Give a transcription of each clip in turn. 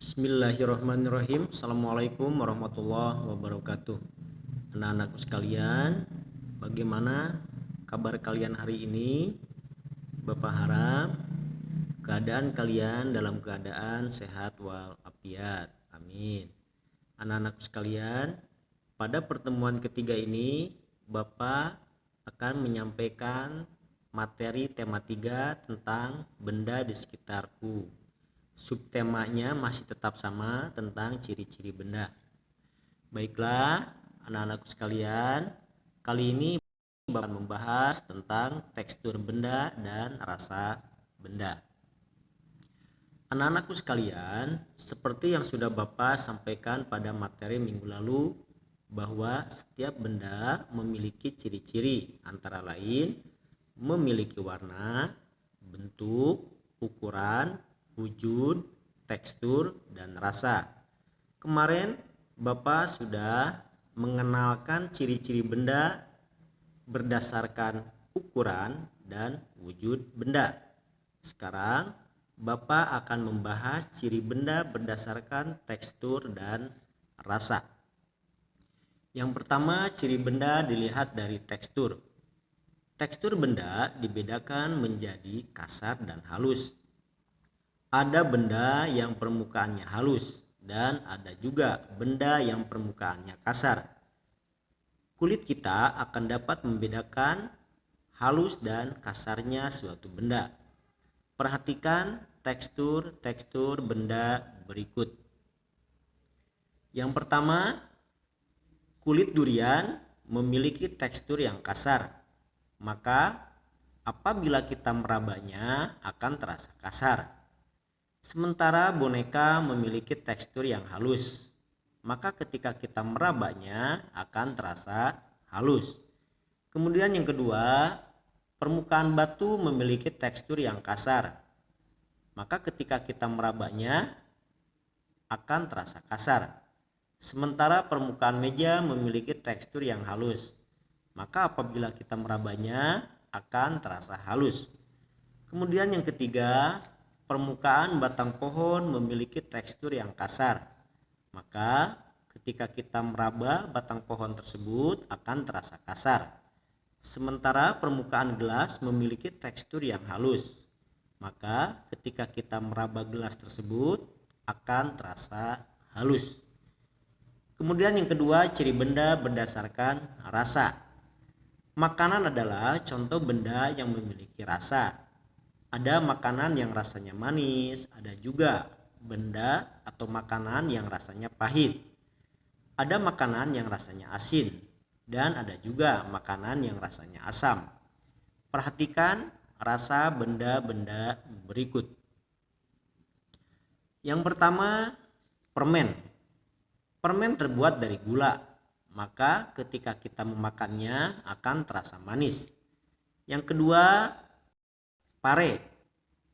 Bismillahirrahmanirrahim. Assalamualaikum warahmatullahi wabarakatuh. Anak-anakku sekalian, bagaimana kabar kalian hari ini? Bapak harap keadaan kalian dalam keadaan sehat walafiat. Amin. Anak-anakku sekalian, pada pertemuan ketiga ini Bapak akan menyampaikan materi tema 3 tentang benda di sekitarku. Subtemanya masih tetap sama tentang ciri-ciri benda. Baiklah, anak-anakku sekalian, kali ini Bapak akan membahas tentang tekstur benda dan rasa benda. Anak-anakku sekalian, seperti yang sudah Bapak sampaikan pada materi minggu lalu, bahwa setiap benda memiliki ciri-ciri, antara lain memiliki warna, bentuk, ukuran, wujud, tekstur, dan rasa. Kemarin Bapak sudah mengenalkan ciri-ciri benda berdasarkan ukuran dan wujud benda. Sekarang Bapak akan membahas ciri benda berdasarkan tekstur dan rasa. Yang pertama, ciri benda dilihat dari tekstur. Tekstur benda dibedakan menjadi kasar dan halus. Ada benda yang permukaannya halus dan ada juga benda yang permukaannya kasar. Kulit kita akan dapat membedakan halus dan kasarnya suatu benda. Perhatikan tekstur-tekstur benda berikut. Yang pertama, kulit durian memiliki tekstur yang kasar. Maka apabila kita merabanya akan terasa kasar. Sementara boneka memiliki tekstur yang halus, maka ketika kita merabanya akan terasa halus. Kemudian yang kedua, permukaan batu memiliki tekstur yang kasar, maka ketika kita merabanya akan terasa kasar. Sementara permukaan meja memiliki tekstur yang halus, maka apabila kita merabanya akan terasa halus. Kemudian yang ketiga, permukaan batang pohon memiliki tekstur yang kasar, maka ketika kita meraba batang pohon tersebut akan terasa kasar. Sementara permukaan gelas memiliki tekstur yang halus, maka ketika kita meraba gelas tersebut akan terasa halus. Kemudian yang kedua, ciri benda berdasarkan rasa. Makanan adalah contoh benda yang memiliki rasa. Ada makanan yang rasanya manis, ada juga benda atau makanan yang rasanya pahit. Ada makanan yang rasanya asin, dan ada juga makanan yang rasanya asam. Perhatikan rasa benda-benda berikut. Yang pertama, permen. Permen terbuat dari gula, maka ketika kita memakannya akan terasa manis. Yang kedua, pare.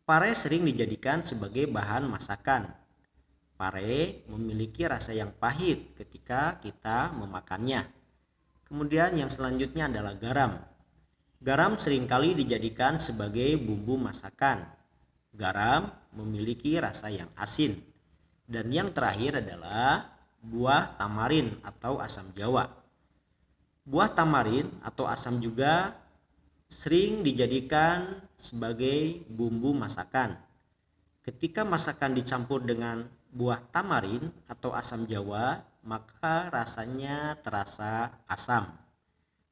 Pare sering dijadikan sebagai bahan masakan. Pare memiliki rasa yang pahit ketika kita memakannya. Kemudian yang selanjutnya adalah garam. Garam seringkali dijadikan sebagai bumbu masakan. Garam memiliki rasa yang asin. Dan yang terakhir adalah buah tamarin atau asam jawa. Buah tamarin atau asam juga sering dijadikan sebagai bumbu masakan. Ketika masakan dicampur dengan buah tamarin atau asam jawa, maka rasanya terasa asam.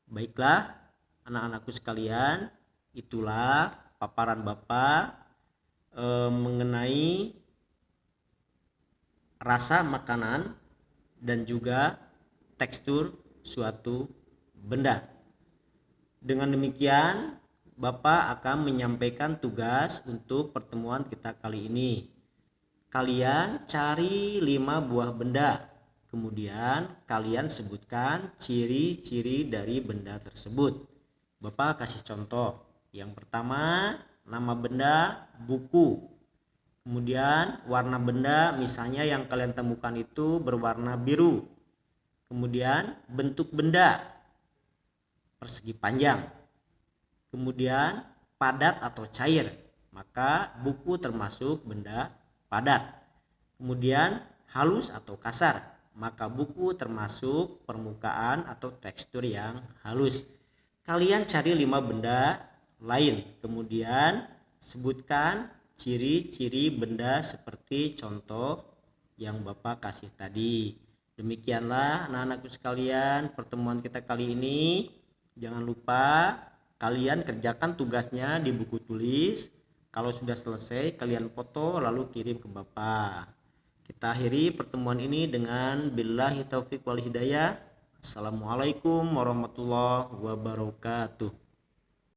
Baiklah, anak-anakku sekalian, itulah paparan Bapak mengenai rasa makanan dan juga tekstur suatu benda. Dengan demikian, Bapak akan menyampaikan tugas untuk pertemuan kita kali ini. Kalian cari 5 buah benda, kemudian kalian sebutkan ciri-ciri dari benda tersebut. Bapak kasih contoh. Yang pertama, nama benda buku. Kemudian warna benda misalnya yang kalian temukan itu berwarna biru. Kemudian bentuk benda persegi panjang. Kemudian padat atau cair, maka buku termasuk benda padat. Kemudian halus atau kasar, maka buku termasuk permukaan atau tekstur yang halus. Kalian cari 5 benda lain, kemudian sebutkan ciri-ciri benda seperti contoh yang Bapak kasih tadi. Demikianlah anak-anakku sekalian pertemuan kita kali ini. Jangan lupa kalian kerjakan tugasnya di buku tulis. Kalau sudah selesai kalian foto lalu kirim ke Bapak. Kita akhiri pertemuan ini dengan billahi taufiq wal hidayah. Assalamualaikum warahmatullahi wabarakatuh.